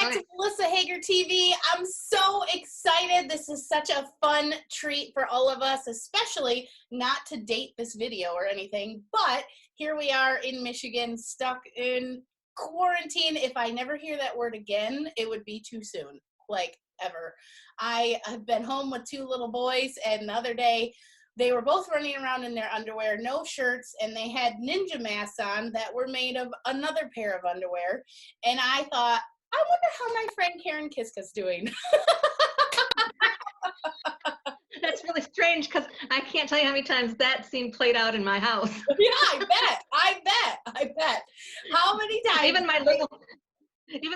back to Melissa Hager TV. I'm so excited. This is such a fun treat for all of us, especially not to date this video or anything, but here we are in Michigan, stuck in quarantine. If I never hear that word again, it would be too soon, like ever. I have been home with 2 little boys, and the other day, they were both running around in their underwear, no shirts, and they had ninja masks on that were made of another pair of underwear. And I thought, I wonder how my friend Karen Kiszka's doing. That's really strange because I can't tell you how many times that scene played out in my house. Yeah, I bet. How many times? Even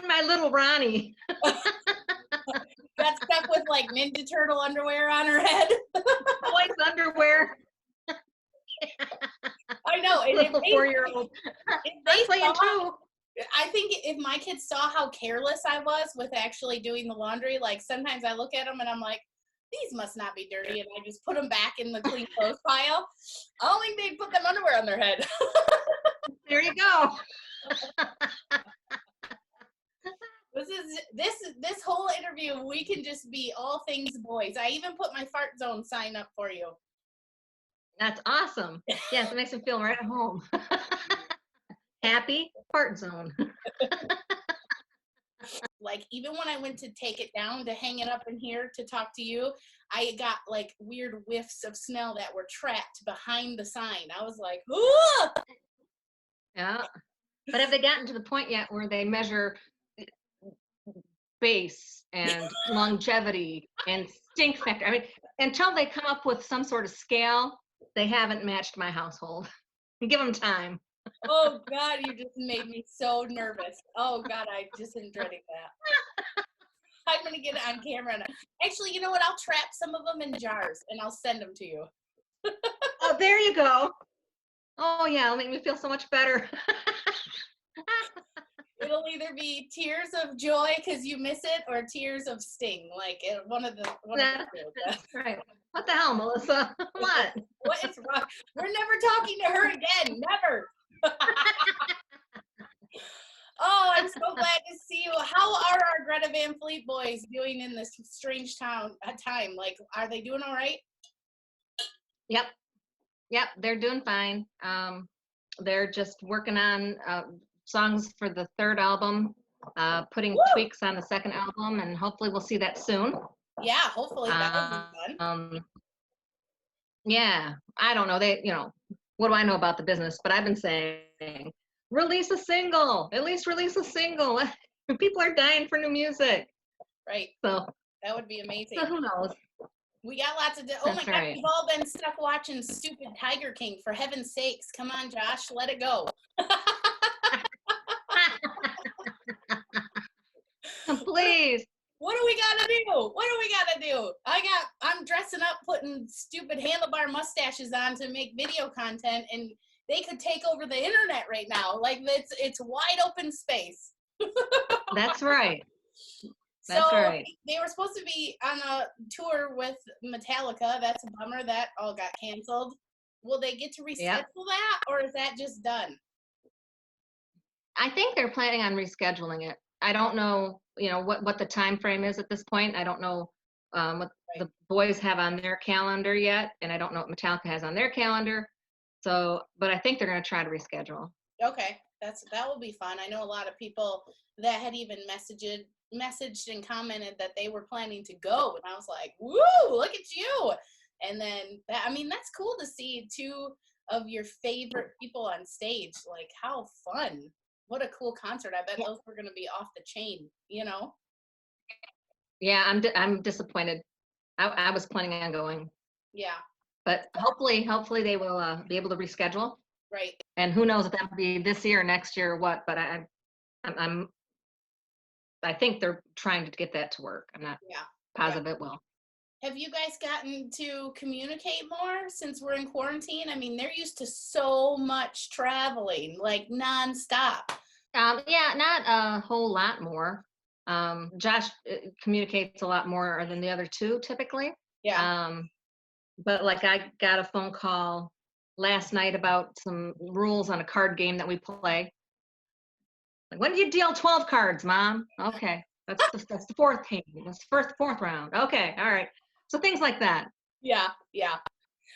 my little Ronnie. Got stuck with like Ninja Turtle underwear on her head. Boys underwear. I know. And little 4-year-old. I'm playing too. I think if my kids saw how careless I was with actually doing the laundry, like sometimes I look at them and I'm like, these must not be dirty, and I just put them back in the clean clothes pile. I don't think they'd put them underwear on their head. There you go. This whole interview, we can just be all things boys. I even put my fart zone sign up for you. That's awesome. Yes, it makes them feel right at home. Happy fart zone. Like even when I went to take it down to hang it up in here to talk to you, I got like weird whiffs of smell that were trapped behind the sign. I was like, ooh! Yeah. But have they gotten to the point yet where they measure base and longevity and stink factor? I mean, until they come up with some sort of scale, they haven't matched my household. Give them time. Oh God, you just made me so nervous. Oh God, I just am dreading that. I'm gonna get it on camera. Actually, you know what? I'll trap some of them in jars and I'll send them to you. Oh, there you go. Oh yeah, it'll make me feel so much better. It'll either be tears of joy because you miss it, or tears of sting. Like one of the two. That's right. What the hell, Melissa? What? What is wrong? We're never talking to her again. Never. Oh, I'm so glad to see you. How are our Greta Van Fleet boys doing in this strange time? Like, are they doing all right? Yep, they're doing fine. They're just working on songs for the 3rd album, putting tweaks on the 2nd album, and hopefully we'll see that soon. Yeah, hopefully that would be fun. Yeah, I don't know. What do I know about the business? But I've been saying, release a single. At least release a single. People are dying for new music. Right. So that would be amazing. So who knows? We got lots of. Oh my God, we've all been stuck watching stupid Tiger King. For heaven's sakes, come on, Josh, let it go. Please. What do we gotta do? I'm dressing up, putting stupid handlebar mustaches on to make video content, and they could take over the internet right now. Like it's wide open space. That's right. That's right. They were supposed to be on a tour with Metallica. That's a bummer. That all got canceled. Will they get to reschedule that, or is that just done? I think they're planning on rescheduling it. I don't know, what the time frame is at this point. I don't know what the boys have on their calendar yet, and I don't know what Metallica has on their calendar. So, but I think they're going to try to reschedule. Okay, that will be fun. I know a lot of people that had even messaged and commented that they were planning to go, and I was like, woo, look at you. And then that's cool to see 2 of your favorite people on stage. Like, how fun. What a cool concert. I bet those were going to be off the chain, Yeah, I'm disappointed. I was planning on going. Yeah. But hopefully they will be able to reschedule. Right. And who knows if that will be this year or next year or what, but I think they're trying to get that to work. I'm not positive it will. Have you guys gotten to communicate more since we're in quarantine? I mean, they're used to so much traveling, like nonstop. Yeah, not a whole lot more. Josh communicates a lot more than the other 2 typically. Yeah. But like I got a phone call last night about some rules on a card game that we play. Like, when do you deal 12 cards, Mom? Okay. That's the fourth game. That's the fourth round. Okay, all right. So things like that. Yeah, yeah.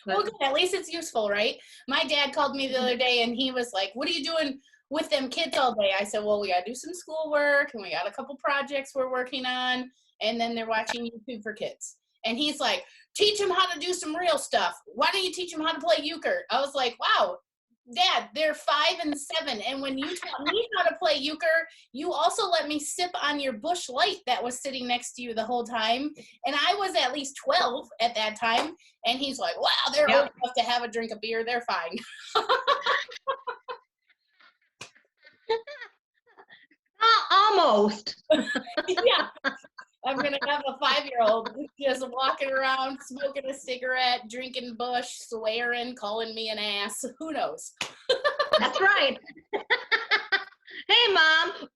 Well, But good. At least it's useful, right? My dad called me the other day and he was like, "What are you doing with them kids all day?" I said, "Well, we got to do some schoolwork and we got a couple projects we're working on, and then they're watching YouTube for kids." And he's like, "Teach them how to do some real stuff. Why don't you teach them how to play euchre?" I was like, "Wow, Dad, they're 5 and 7, and when you taught me how to play euchre, you also let me sip on your bush light that was sitting next to you the whole time, and I was at least 12 at that time." And he's like, "Wow, they're old yep. enough to have a drink of beer. They're fine." Almost. Yeah, I'm gonna have a 5-year-old just walking around, smoking a cigarette, drinking bush, swearing, calling me an ass. Who knows? That's right. Hey, Mom.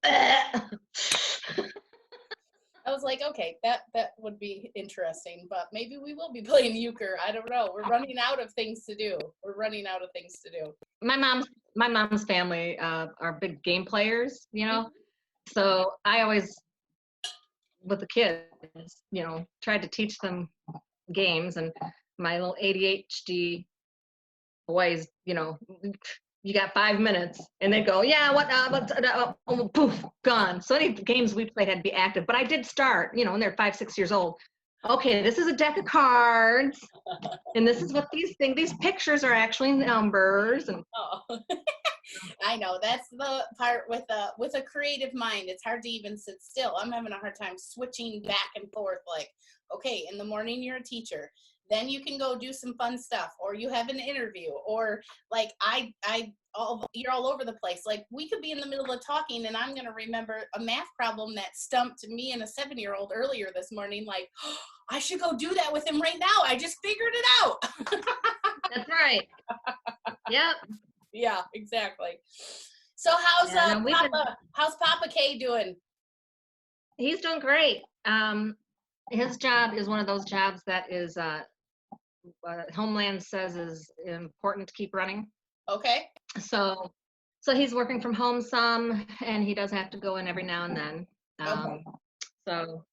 I was like, okay, that would be interesting, but maybe we will be playing euchre. I don't know. We're running out of things to do. We're running out of things to do. My mom's family are big game players, you know. So I always, with the kids, you know, tried to teach them games, and my little ADHD boys, you know, you got 5 minutes, and they'd go, yeah, poof, gone. So any games we played had to be active, but I did start, you know, when they're 5, 6 years old. Okay, this is a deck of cards, and this is what these pictures are actually numbers, and Oh. I know that's the part with a creative mind. It's hard to even sit still. I'm having a hard time switching back and forth. Like, okay, in the morning you're a teacher, then you can go do some fun stuff, or you have an interview, or like you're all over the place. Like we could be in the middle of talking, and I'm gonna remember a math problem that stumped me and a 7-year-old earlier this morning. Like, oh, I should go do that with him right now. I just figured it out. that's right. Yep. Yeah, exactly. So how's Yeah, no, how's Papa K doing? he's doing great. His job is one of those jobs that is Homeland says is important to keep running. Okay. So, so he's working from home some, and he does have to go in every now and then. Okay. So,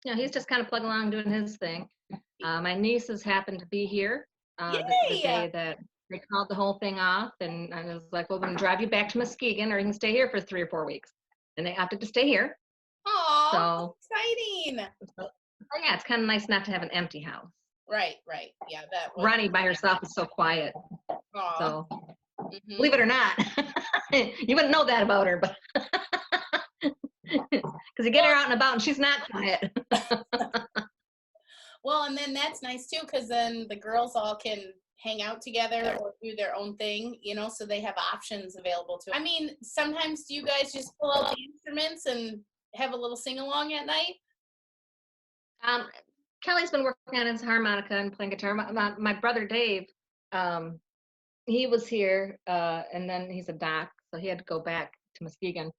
you know, he's just kind of plugging along doing his thing. My nieces happened to be here the Yay! day that they called the whole thing off, and I was like, well, we're going to drive you back to Muskegon, or you can stay here for 3 or 4 weeks. And they opted to stay here. Aw, So, exciting. yeah, it's kind of nice not to have an empty house. Right, right. Yeah, that was. Ronnie by herself is so quiet. Aw. So, Mm-hmm. believe it or not, you wouldn't know that about her, but because you get her out and about and she's not quiet. Well, and then that's nice too, because then the girls all can hang out together or do their own thing, you know, so they have options available to. I mean, sometimes do you guys just pull out the instruments and have a little sing along at night? Um, Kelly's been working on his harmonica and playing guitar. My brother Dave, he was here, and then he's a doc, so he had to go back to Muskegon.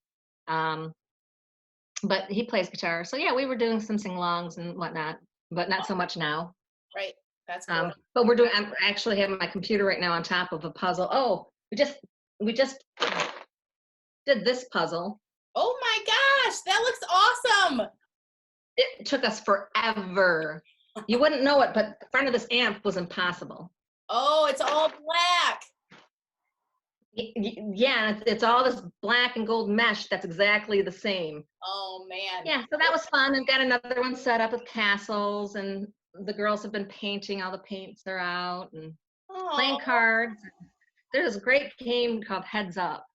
But he plays guitar, so yeah, we were doing some sing-alongs and whatnot, but not so much now. Right. That's cool. But I'm actually having my computer right now on top of a puzzle. Oh, we just did this puzzle. Oh my gosh, that looks awesome. It took us forever. You wouldn't know it, but the front of this amp was impossible. Oh, it's all black. Yeah, it's all this black and gold mesh that's exactly the same. Oh man. Yeah, so that was fun. I've got another one set up with castles, and the girls have been painting. All the paints are out and playing cards. There's a great game called Heads Up.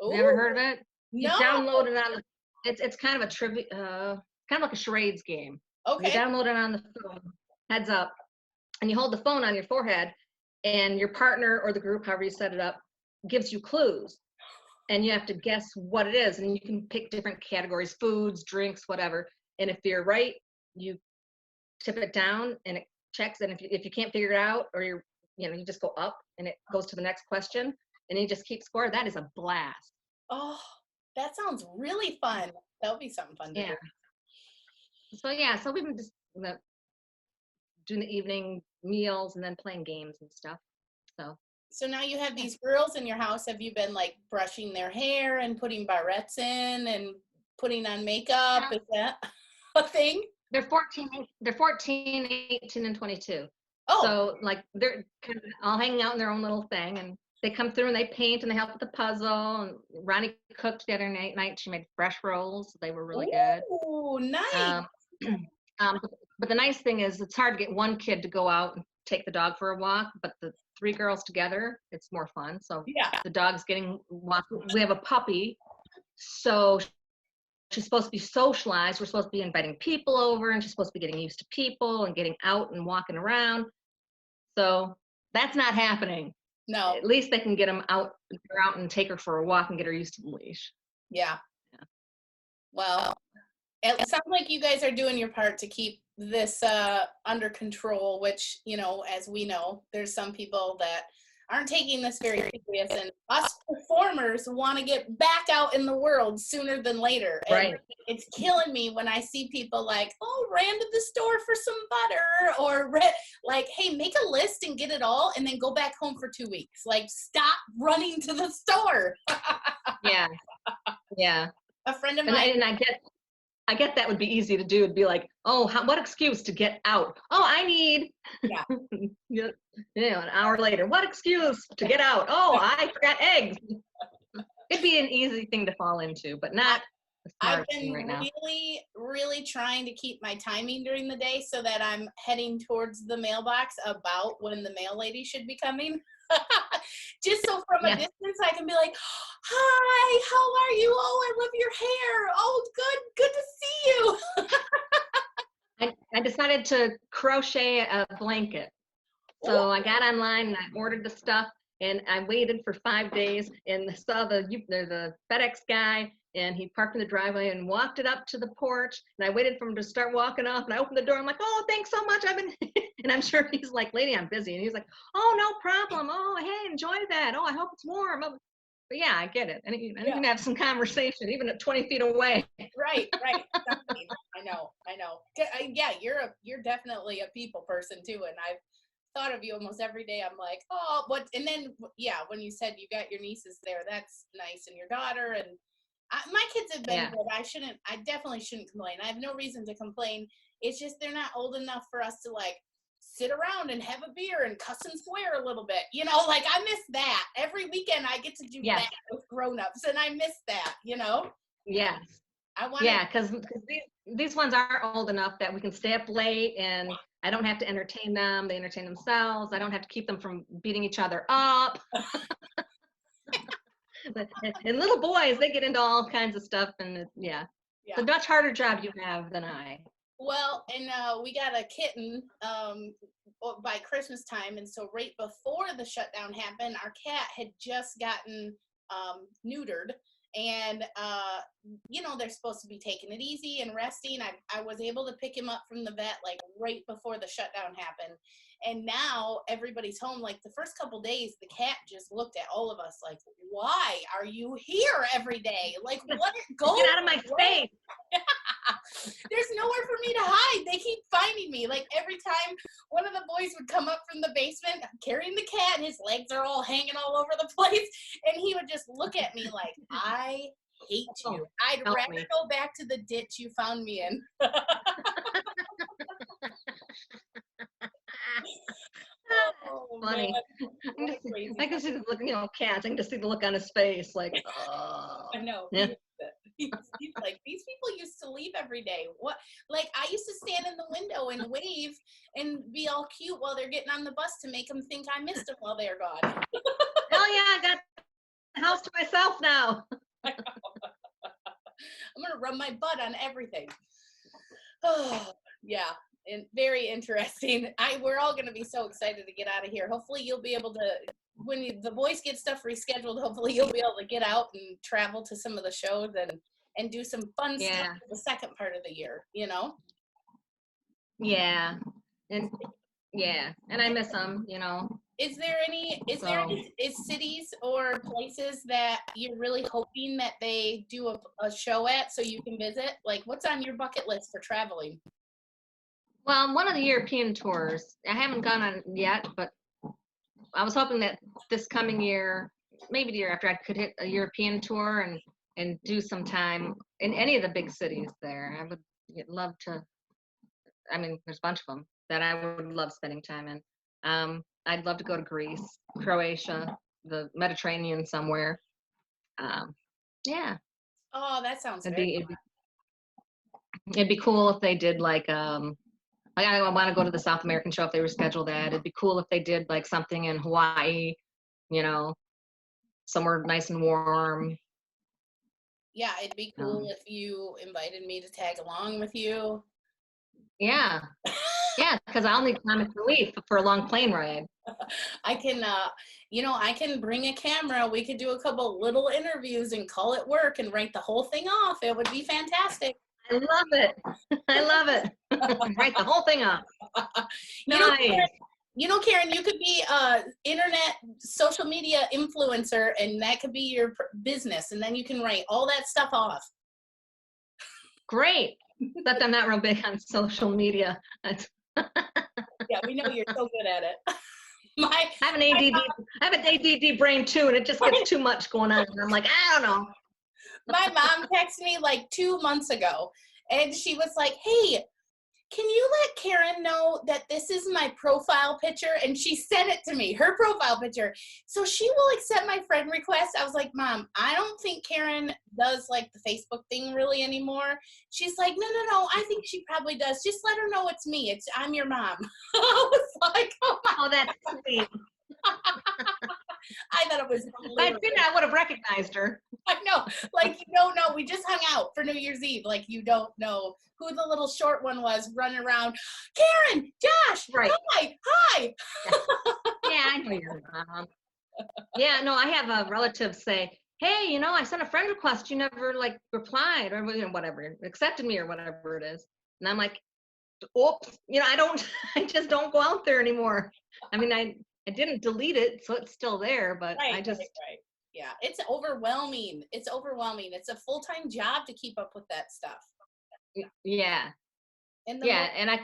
Have you ever heard of it? You No. download it on it's kind of a trivia, kind of like a charades game. Okay. You download it on the phone, Heads Up, and you hold the phone on your forehead, and your partner or the group, however you set it up, gives you clues, and you have to guess what it is, and you can pick different categories: foods, drinks, whatever. And if you're right, you tip it down and it checks, and if you can't figure it out, or you just go up and it goes to the next question, and you just keep score. That is a blast. Oh, that sounds really fun. That would be something fun to do. So we've been just doing the evening meals and then playing games and stuff. So now you have these girls in your house. Have you been like brushing their hair and putting barrettes in and putting on makeup? Is that a thing? They're 14, 18, and 22. Oh, So like they're kind of all hanging out in their own little thing, and they come through and they paint and they help with the puzzle. And Ronnie cooked the other night. She made fresh rolls. They were really good. ooh, nice. Um, but the nice thing is it's hard to get one kid to go out and take the dog for a walk, but the 3 girls together, it's more fun. So Yeah. the dog's getting walked. We have a puppy, so she's supposed to be socialized. We're supposed to be inviting people over, and she's supposed to be getting used to people and getting out and walking around. So that's not happening. No. At least they can get them out and take her for a walk and get her used to the leash. Yeah. Well, it sounds like you guys are doing your part to keep this under control, which, you know, as we know, there's some people that aren't taking this very serious, and us performers want to get back out in the world sooner than later. And right. It's killing me when I see people like, oh, ran to the store for some butter, or like, hey, make a list and get it all and then go back home for 2 weeks. Like, stop running to the store. Yeah. Yeah. A friend of mine. And I get that would be easy to do. It'd be like, oh, what excuse to get out? Oh, I need, an hour later. What excuse to get out? Oh, I forgot eggs. It'd be an easy thing to fall into, but not a smart I've been thing right now. really trying to keep my timing during the day so that I'm heading towards the mailbox about when the mail lady should be coming. Just so from a distance I can be like, hi, how are you? Oh, I love your hair. Oh, good to see you. I decided to crochet a blanket. So I got online and I ordered the stuff, and I waited for 5 days and saw the FedEx guy, and he parked in the driveway and walked it up to the porch, and I waited for him to start walking off, and I opened the door. I'm like, oh, thanks so much. And I'm sure he's like, lady, I'm busy. And he's like, oh, no problem. Oh, hey, enjoy that. Oh, I hope it's warm. Oh. But yeah, I get it. And you can have some conversation even at 20 feet away. Right. I know. Yeah, you're definitely a people person too, and I've thought of you almost every day. I'm like, oh, what? And then when you said you got your nieces there, that's nice, and your daughter, and my kids have been good. I definitely shouldn't complain. I have no reason to complain. It's just they're not old enough for us to like sit around and have a beer and cuss and swear a little bit. You know, like I miss that. Every weekend I get to do that with grown-ups, and I miss that, you know? Yes. Because these ones are old enough that we can stay up late, and I don't have to entertain them. They entertain themselves. I don't have to keep them from beating each other up. And little boys, they get into all kinds of stuff, and it's a much harder job you have than I. Well, and we got a kitten by Christmas time, and so right before the shutdown happened, our cat had just gotten neutered, and they're supposed to be taking it easy and resting. I was able to pick him up from the vet like right before the shutdown happened, and now everybody's home. Like the first couple days, the cat just looked at all of us like, why are you here every day? Like, what? Get out of my space. There's nowhere for me to hide. They keep finding me. Like every time one of the boys would come up from the basement carrying the cat, and his legs are all hanging all over the place, and he would just look at me like, I hate you. I'd rather go back to the ditch you found me in. Oh, funny. I can see the look, cats. I can just see the look on his face, like, oh. I know. Yeah. He's like, these people used to leave every day. What? Like, I used to stand in the window and wave and be all cute while they're getting on the bus to make them think I missed them while they're gone. Hell yeah, I got the house to myself now. I'm gonna rub my butt on everything. Oh, yeah. And very interesting. We're all going to be so excited to get out of here. Hopefully you'll be able to, when the boys get stuff rescheduled, hopefully you'll be able to get out and travel to some of the shows and do some fun stuff for the second part of the year, you know? Yeah. And I miss them, Is there any cities or places that you're really hoping that they do a show at so you can visit? Like, what's on your bucket list for traveling? Well, one of the European tours, I haven't gone on yet, but I was hoping that this coming year, maybe the year after, I could hit a European tour and and do some time in any of the big cities there. I would love to. I mean, there's a bunch of them that I would love spending time in. I'd love to go to Greece, Croatia, the Mediterranean somewhere. Um, yeah, Oh, that sounds it'd very be, it'd fun. be it'd be cool if they did like I want to go to the South American show if they reschedule that. It'd be cool if they did like something in Hawaii, you know, somewhere nice and warm. Yeah, it'd be cool Um, if you invited me to tag along with you. yeah, yeah, because I'll need comic relief for a long plane ride. I can, I can bring a camera. We could do a couple little interviews and call it work and write the whole thing off. It would be fantastic. I love it. I love it. Write the whole thing up. You know, Nice. Karen, you could be a internet social media influencer, and that could be your business, and then you can write all that stuff off. Great. But I'm not real big on social media. Yeah, we know you're so good at it. I have an ADD brain too, and it just gets too much going on. And I'm like, I don't know. My mom texted me like 2 months ago, and she was like, "Hey, can you let Karen know that this is my profile picture?" And she sent it to me, her profile picture. So she will accept my friend request. I was like, "Mom, I don't think Karen does like the Facebook thing really anymore." She's like, No, I think she probably does. Just let her know it's me. I'm your mom." I was like, "Oh my." Oh, that's sweet. I thought it was If I'd hilarious. seen her, I would have recognized her. I know, like, you don't know. We just hung out for New Year's Eve. Like, you don't know who the little short one was running around. Karen, Josh, Right. hi. Yeah, I know your mom. Yeah, no, I have a relative say, hey, I sent a friend request. You never like replied or whatever, accepted me or whatever it is. And I'm like, oops, I just don't go out there anymore. I mean, I didn't delete it, so it's still there, but I just, Right. Yeah, it's overwhelming. It's overwhelming. It's a full-time job to keep up with that stuff. yeah, And the yeah. And an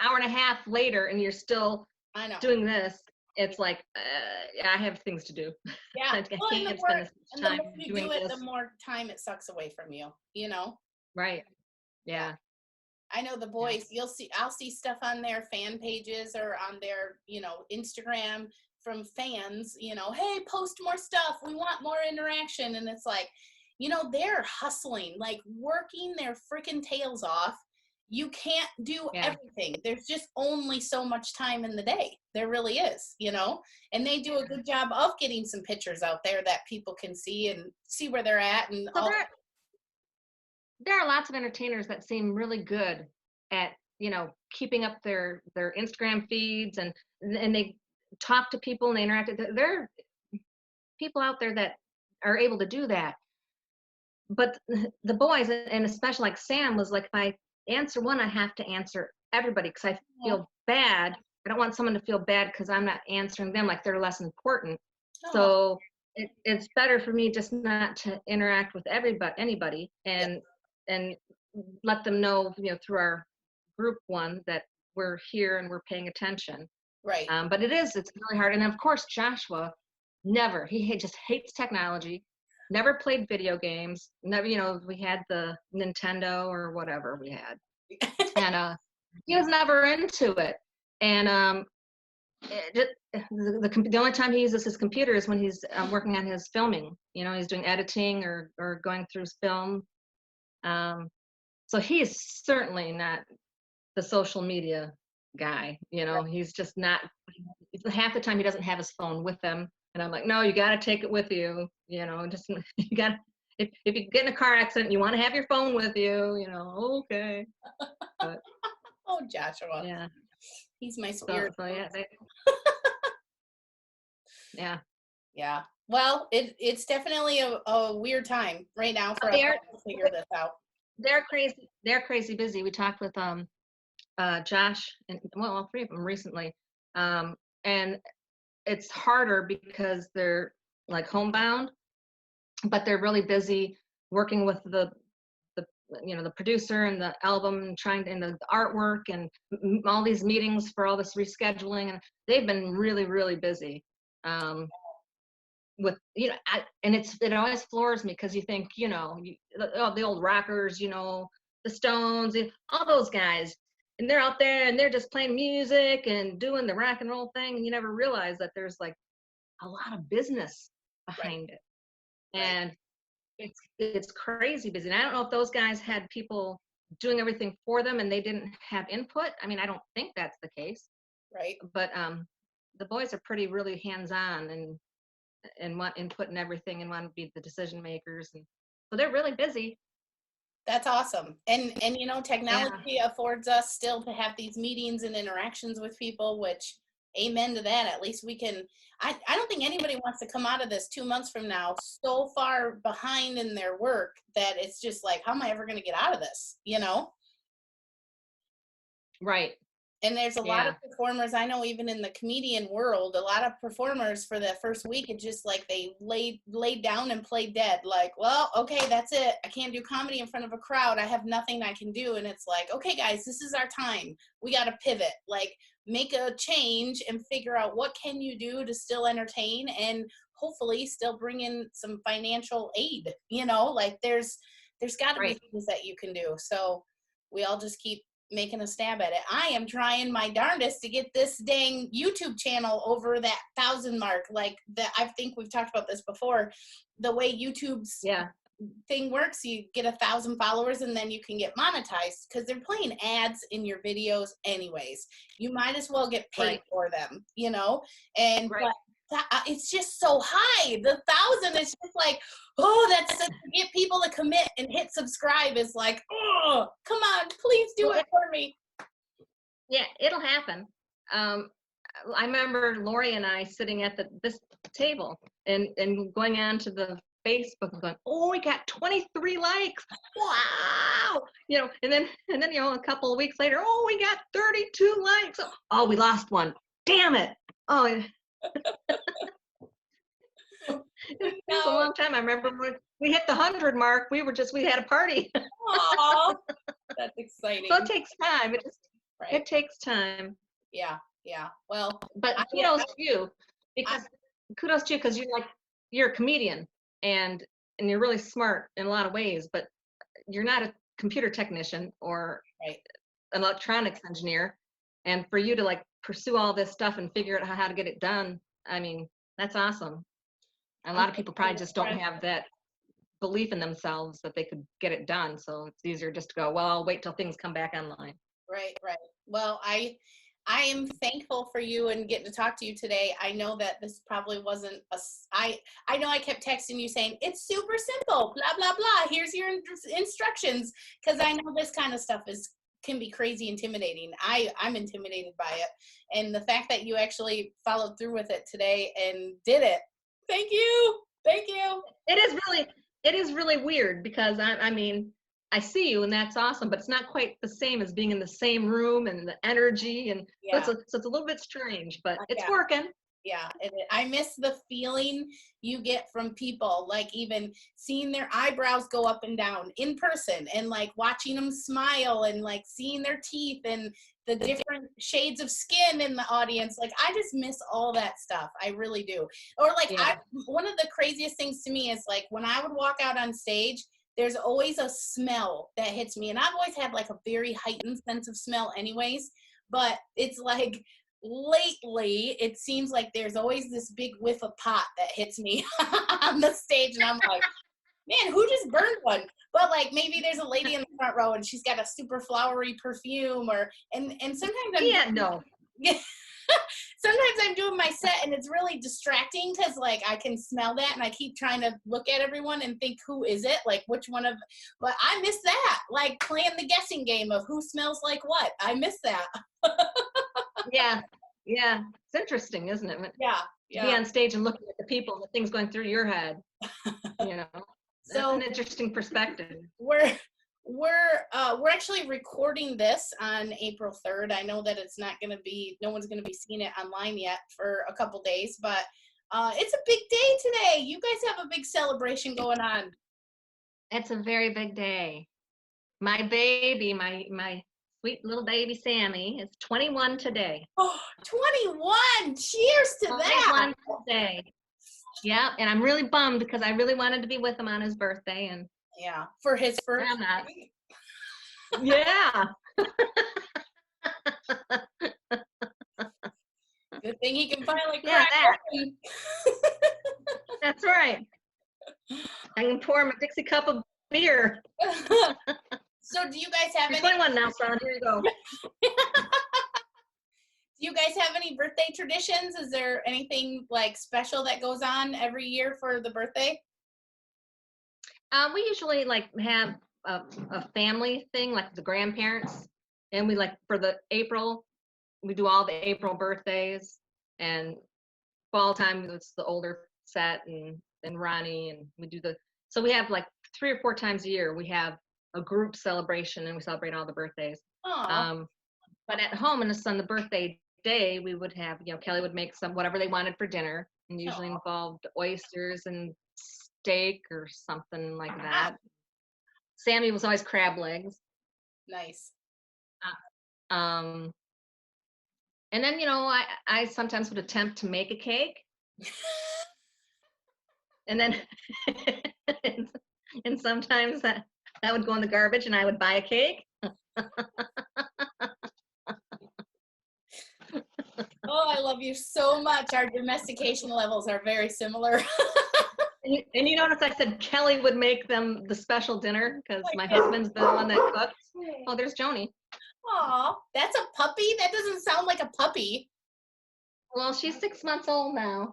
hour and a half later, and you're still I know. doing this. It's like, I have things to do. Yeah. I Well, and can't spend this the much time more you doing do it, this. the more time it sucks away from you, Right. Yeah. I know the Yeah. boys, I'll see stuff on their fan pages or on their, Instagram from fans, "Hey, post more stuff. We want more interaction." And it's like, they're hustling, like working their freaking tails off. You can't do Yeah. everything. There's just only so much time in the day. There really is, and they do a good job of getting some pictures out there that people can see and see where they're at and So all. there are lots of entertainers that seem really good at keeping up their Instagram feeds, and they talk to people and they interact. There are people out there that are able to do that, but the boys, and especially like Sam, was like, if I answer one, I have to answer everybody because I feel bad. I don't want someone to feel bad because I'm not answering them like they're less important. So it's better for me just not to interact with anybody, and let them know, through our group one, that we're here and we're paying attention. Right. But it's really hard. And of course, Joshua he just hates technology, never played video games, never, we had the Nintendo or whatever we had. And he was never into it. And the only time he uses his computer is when he's working on his filming. He's doing editing or going through his film. So he is certainly not the social media guy. He's just not. Half the time he doesn't have his phone with him, and I'm like, no, you got to take it with you. Just you got. If you get in a car accident, you want to have your phone with you. Okay. But, Oh, Joshua. yeah. He's my spirit. So yeah. Yeah. Yeah. Well, it's definitely a weird time right now for us to figure this out. They're crazy. They're crazy busy. We talked with Josh and all three of them recently, and it's harder because they're like homebound, but they're really busy working with the producer and the album and and the artwork and all these meetings for all this rescheduling, and they've been really, really busy. with, and it always floors me because you think, the old rockers, the Stones, all those guys, and they're out there and they're just playing music and doing the rock and roll thing, and you never realize that there's like a lot of business behind it, and it's crazy busy. And I don't know if those guys had people doing everything for them and they didn't have input. I mean, I don't think that's the case. Right. But the boys are really hands-on and want input and everything and want to be the decision makers, and so they're really busy. That's awesome. And technology affords us still to have these meetings and interactions with people, which amen to that. At least we can, I don't think anybody wants to come out of this 2 months from now so far behind in their work that it's just like, how am I ever going to get out of this? Right. And there's a lot of performers, I know even in the comedian world, a lot of performers for the first week, it's just like they laid down and played dead. Like, well, okay, that's it. I can't do comedy in front of a crowd. I have nothing I can do. And it's like, okay, guys, this is our time. We got to pivot, like make a change and figure out what can you do to still entertain and hopefully still bring in some financial aid. Like there's got to be things that you can do. So we all just keep making a stab at it. I am trying my darndest to get this dang YouTube channel over that 1,000 mark. Like that, I think we've talked about this before. The way YouTube's thing works, you get 1,000 followers and then you can get monetized because they're playing ads in your videos anyways. You might as well get paid for them, and but it's just so high. The 1,000 is just like, that's to get people to commit and hit subscribe is like, oh, come on, please do it for me. Yeah, it'll happen. I remember Lori and I sitting at this table and going on to the Facebook and going, oh, we got 23 likes. Wow. And then a couple of weeks later, oh, we got 32 likes. Oh, we lost one. Damn it. Oh, it was a long time. I remember when we hit the 100 mark, we had a party. Aww, that's exciting. So it takes time. It takes time. Yeah. Well, but kudos to you because you're a comedian and you're really smart in a lot of ways, but you're not a computer technician or an electronics engineer. And for you to pursue all this stuff and figure out how to get it done, I mean, that's awesome. A lot of people probably just don't have that belief in themselves that they could get it done. So it's easier just to go, well, I'll wait till things come back online. Right. Well, I am thankful for you and getting to talk to you today. I know that this probably wasn't I know I kept texting you saying, it's super simple, blah, blah, blah. Here's your instructions. Because I know this kind of stuff can be crazy intimidating. I'm intimidated by it. And the fact that you actually followed through with it today and did it. Thank you. It is really weird because I mean, I see you and that's awesome, but it's not quite the same as being in the same room and the energy and so it's a little bit strange, but it's working. Yeah, I miss the feeling you get from people, like even seeing their eyebrows go up and down in person and watching them smile and seeing their teeth and the different shades of skin in the audience. I just miss all that stuff. I really do. Or one of the craziest things to me is when I would walk out on stage, there's always a smell that hits me. And I've always had a very heightened sense of smell anyways, but it's lately it seems like there's always this big whiff of pot that hits me on the stage and I'm like, man, who just burned one? But maybe there's a lady in the front row and she's got a super flowery perfume and sometimes sometimes I'm doing my set and it's really distracting because I can smell that and I keep trying to look at everyone and think, who is it? Which one of, but I miss that, playing the guessing game of who smells like what. I miss that. Yeah. It's interesting, isn't it? Yeah. To be on stage and looking at the people and the things going through your head. That's an interesting perspective. We're actually recording this on April 3rd. I know that it's not going to be, no one's going to be seeing it online yet for a couple days, but it's a big day today. You guys have a big celebration going on. It's a very big day. My baby, my sweet little baby Sammy is 21 today. Oh, 21! Cheers to that! 21 today. Yeah, and I'm really bummed because I really wanted to be with him on his birthday, and Yeah, for his first. I'm not. Yeah. Good thing he can finally Yeah, crack that. open. That's right. I can pour him a Dixie cup of beer. So do you guys have You're any 21 now, son. Here you go. do you guys have any birthday traditions? Is there anything like special that goes on every year for the birthday? We usually like have a family thing, like the grandparents, and we like for the April, we do all the April birthdays, and fall time it's the older set and Ronnie, and we do the so we have like 3 or 4 times a year we have a group celebration and we celebrate all the birthdays. Oh, Um, but at home on the birthday day we would have Kelly would make some whatever they wanted for dinner and usually involved oysters and steak or something like that. Sammy was always crab legs. nice. Um, and then I sometimes would attempt to make a cake, and then and sometimes that would go in the garbage, and I would buy a cake. Oh, I love you so much. Our domestication levels are very similar. And you notice I said Kelly would make them the special dinner because my husband's the one that cooks. Oh, there's Joni. Aw, that's a puppy? That doesn't sound like a puppy. Well, she's 6 months old now,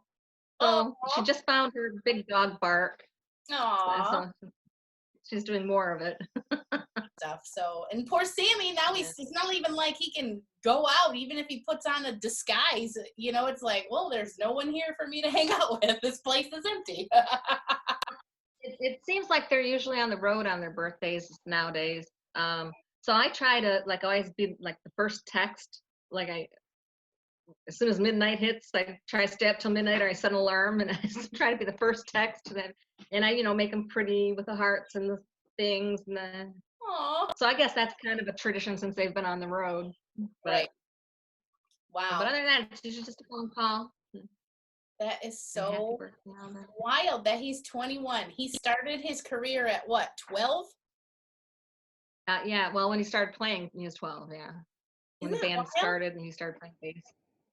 so Aw. she just found her big dog bark. Aw. So she's doing more of it. Stuff. So, and poor Sammy, now it's not even like he can go out, even if he puts on a disguise. It's like, well, there's no one here for me to hang out with. This place is empty. It seems like they're usually on the road on their birthdays nowadays. So I try to like always be like the first text. Like as soon as midnight hits, I try to stay up till midnight, or I set an alarm, and I try to be the first text. And I make them pretty with the hearts and the things, and Aw. so I guess that's kind of a tradition since they've been on the road. But, Right. Wow. But other than that, it's usually just a phone call. That is so wild that he's 21. He started his career at what, 12? Yeah, well, when he started playing, he was 12, yeah. When the band started and he started playing bass.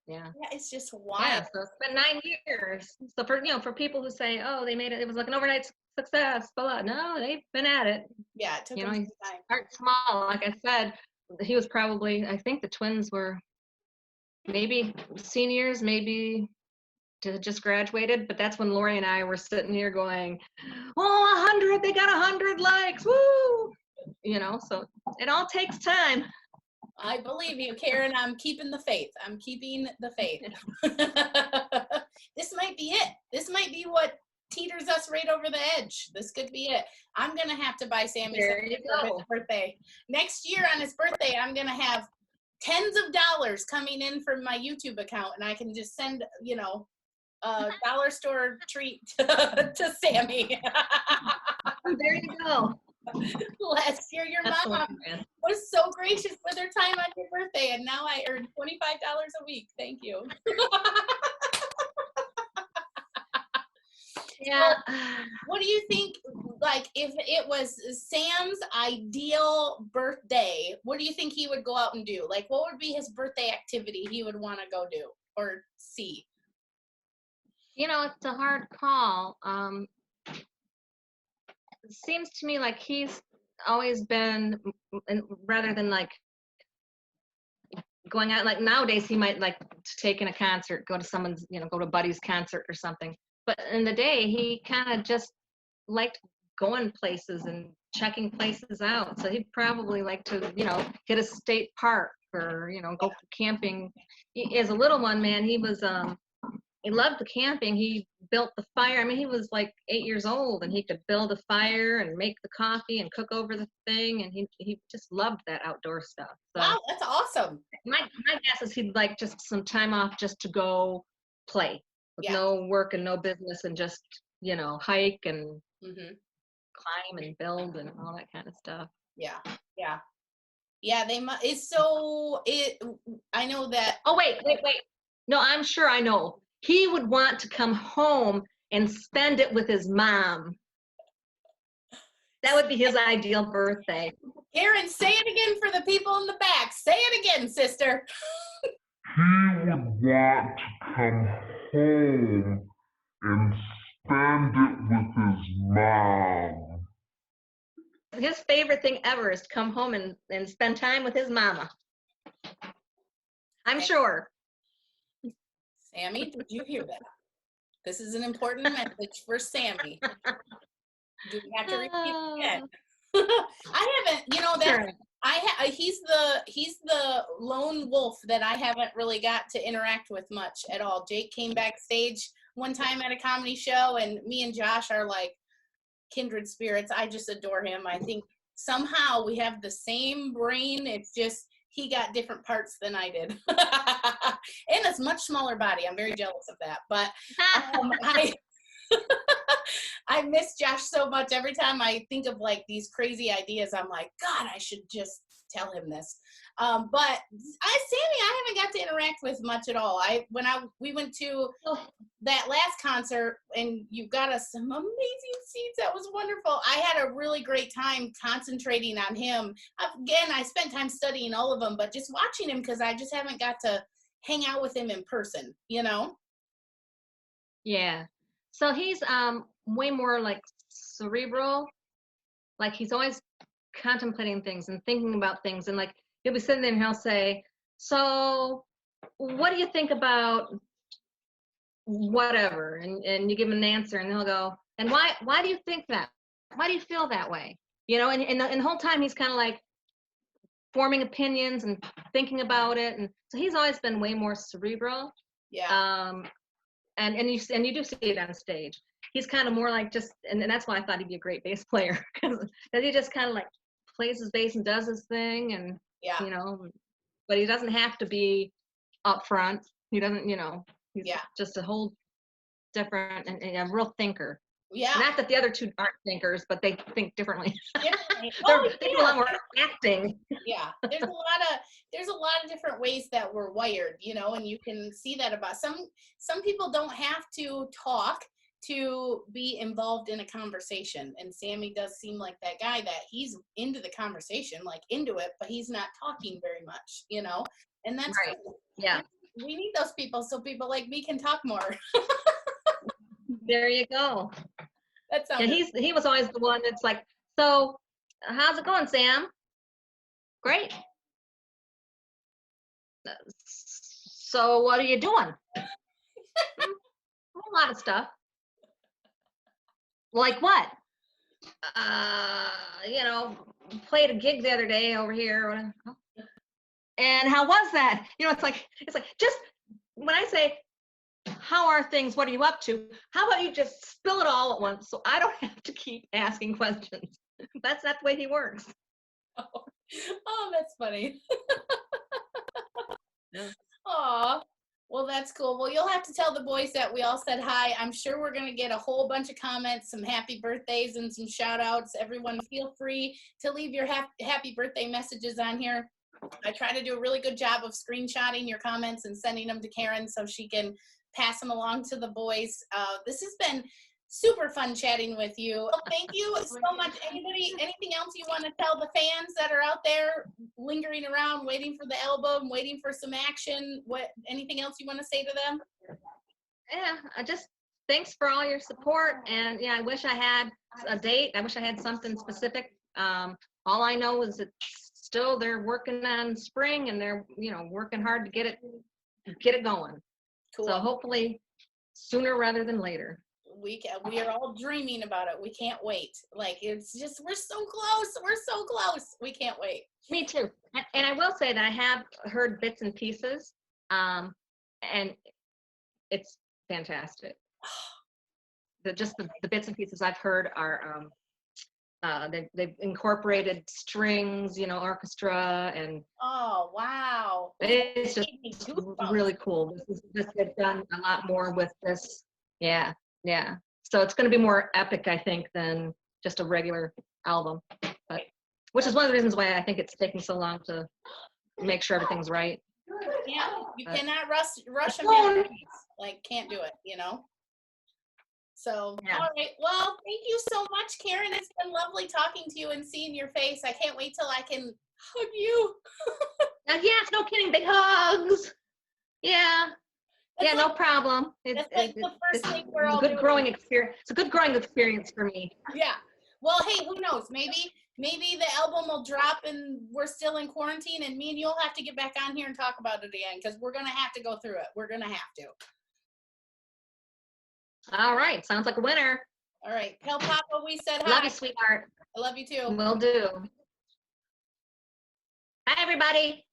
Yeah. Yeah, it's just wild. Yeah, so it's been 9 years. So for people who say, oh, they made it, it was like an overnight success, blah, blah. No, they've been at it. Yeah, it took him he some time. started small. Like I said, he was probably, I think the twins were maybe seniors, maybe just graduated, but that's when Lori and I were sitting here going, oh, 100, they got 100 likes, woo! So it all takes time. I believe you, Karen. I'm keeping the faith. I'm keeping the faith. This might be it. This might be what teeters us right over the edge. This could be it. I'm going to have to buy Sammy something for his birthday. Next year on his birthday, I'm going to have tens of dollars coming in from my YouTube account, and I can just send, a dollar store treat to Sammy. There you go. Last year, your mom was so gracious with her time on your birthday, and now I earn $25 a week. Thank you. Yeah. What do you think, like, if it was Sam's ideal birthday, what do you think he would go out and do? Like, what would be his birthday activity he would want to go do or see? It's a hard call. It seems to me like he's always been, rather than like going out, like nowadays he might like to take in a concert, go to someone's, go to a buddy's concert or something. But in the day, he kind of just liked going places and checking places out. So he'd probably like to, hit a state park or, go camping. As a little one, man, he was, he loved the camping. He built the fire. I mean, he was like 8 years old and he could build a fire and make the coffee and cook over the thing. And he just loved that outdoor stuff. So wow, that's awesome. My guess is he'd like just some time off just to go play with no work and no business and just, hike and climb and build and all that kind of stuff. Yeah. Yeah. Yeah. It's so, I know that. Oh, wait. No, I'm sure I know. He would want to come home and spend it with his mom. That would be his ideal birthday. Karen, say it again for the people in the back. Say it again, sister. He would want to come home and spend it with his mom. His favorite thing ever is to come home and spend time with his mama. I'm sure. Sammy, did you hear that? This is an important message for Sammy. Do we have to repeat it again? I haven't, that he's the lone wolf that I haven't really got to interact with much at all. Jake came backstage one time at a comedy show, and me and Josh are like kindred spirits. I just adore him. I think somehow we have the same brain. It's just he got different parts than I did. And a much smaller body. I'm very jealous of that. But I miss Josh so much. Every time I think of like these crazy ideas, I'm like, God, I should just tell him this. But Sammy, I haven't got to interact with much at all. We went to that last concert, and you got us some amazing seats. That was wonderful. I had a really great time concentrating on him. Again, I spent time studying all of them, but just watching him because I just haven't got to hang out with him in person, Yeah. So he's way more like cerebral. Like he's always contemplating things and thinking about things, and like he'll be sitting there and he'll say, so what do you think about whatever? And you give him an answer, and he'll go, and why do you think that? Why do you feel that way? And the whole time he's kind of like forming opinions and thinking about it. And so he's always been way more cerebral. Yeah. And you do see it on stage. He's kind of more like just, and that's why I thought he'd be a great bass player, because he just kind of like plays his bass and does his thing, and but he doesn't have to be up front. He doesn't, he's just a whole different and a real thinker. Yeah. Not that the other two aren't thinkers, but they think differently. Yeah. They do a lot more acting. Yeah. There's a lot of different ways that we're wired, and you can see that about some people don't have to talk to be involved in a conversation. And Sammy does seem like that guy that he's into the conversation, like into it, but he's not talking very much, and that's right. Cool. Yeah. We need those people so people like me can talk more. There you go. That sounds he was always the one that's like, so how's it going, Sam? Great. So what are you doing? A lot of stuff. Like what? Played a gig the other day over here. And how was that? It's like just when I say, how are things? What are you up to? How about you just spill it all at once so I don't have to keep asking questions? That's not the way he works. Oh, that's funny. Yeah. Aw. Well, that's cool. Well, you'll have to tell the boys that we all said hi. I'm sure we're going to get a whole bunch of comments, some happy birthdays and some shout outs. Everyone feel free to leave your happy birthday messages on here. I try to do a really good job of screenshotting your comments and sending them to Karen so she can pass them along to the boys. This has been super fun chatting with you. Well, thank you so much. Anything else you want to tell the fans that are out there lingering around, waiting for the album, waiting for some action? Anything else you want to say to them? Yeah, just thanks for all your support. And I wish I had a date. I wish I had something specific. All I know is that still they're working on spring, and they're working hard to get it going. Cool. So hopefully sooner rather than later. We are all dreaming about it. We can't wait. Like, it's just, we're so close. We can't wait. Me too. And I will say that I have heard bits and pieces, and it's fantastic. The bits and pieces I've heard are they've incorporated strings, orchestra, and oh wow, it's just really cool. They've done a lot more with this. Yeah. So it's going to be more epic, I think, than just a regular album. But which is one of the reasons why I think it's taking so long to make sure everything's right. Yeah, you cannot rush a masterpiece. Like, can't do it. So, Yeah. all right. Well, thank you so much, Karen. It's been lovely talking to you and seeing your face. I can't wait till I can hug you. Yes, no kidding. Big hugs. Yeah. That's Yeah, no problem. That's like the first thing we're It's a all good doing. growing experience. It's a good growing experience for me. Yeah. Well, hey, who knows? Maybe the album will drop and we're still in quarantine, and me and you'll have to get back on here and talk about it again because we're gonna have to go through it. We're gonna have to. All right. Sounds like a winner. All right. Tell Papa we said hi. Love you, sweetheart. I love you too. Will do. Hi, everybody.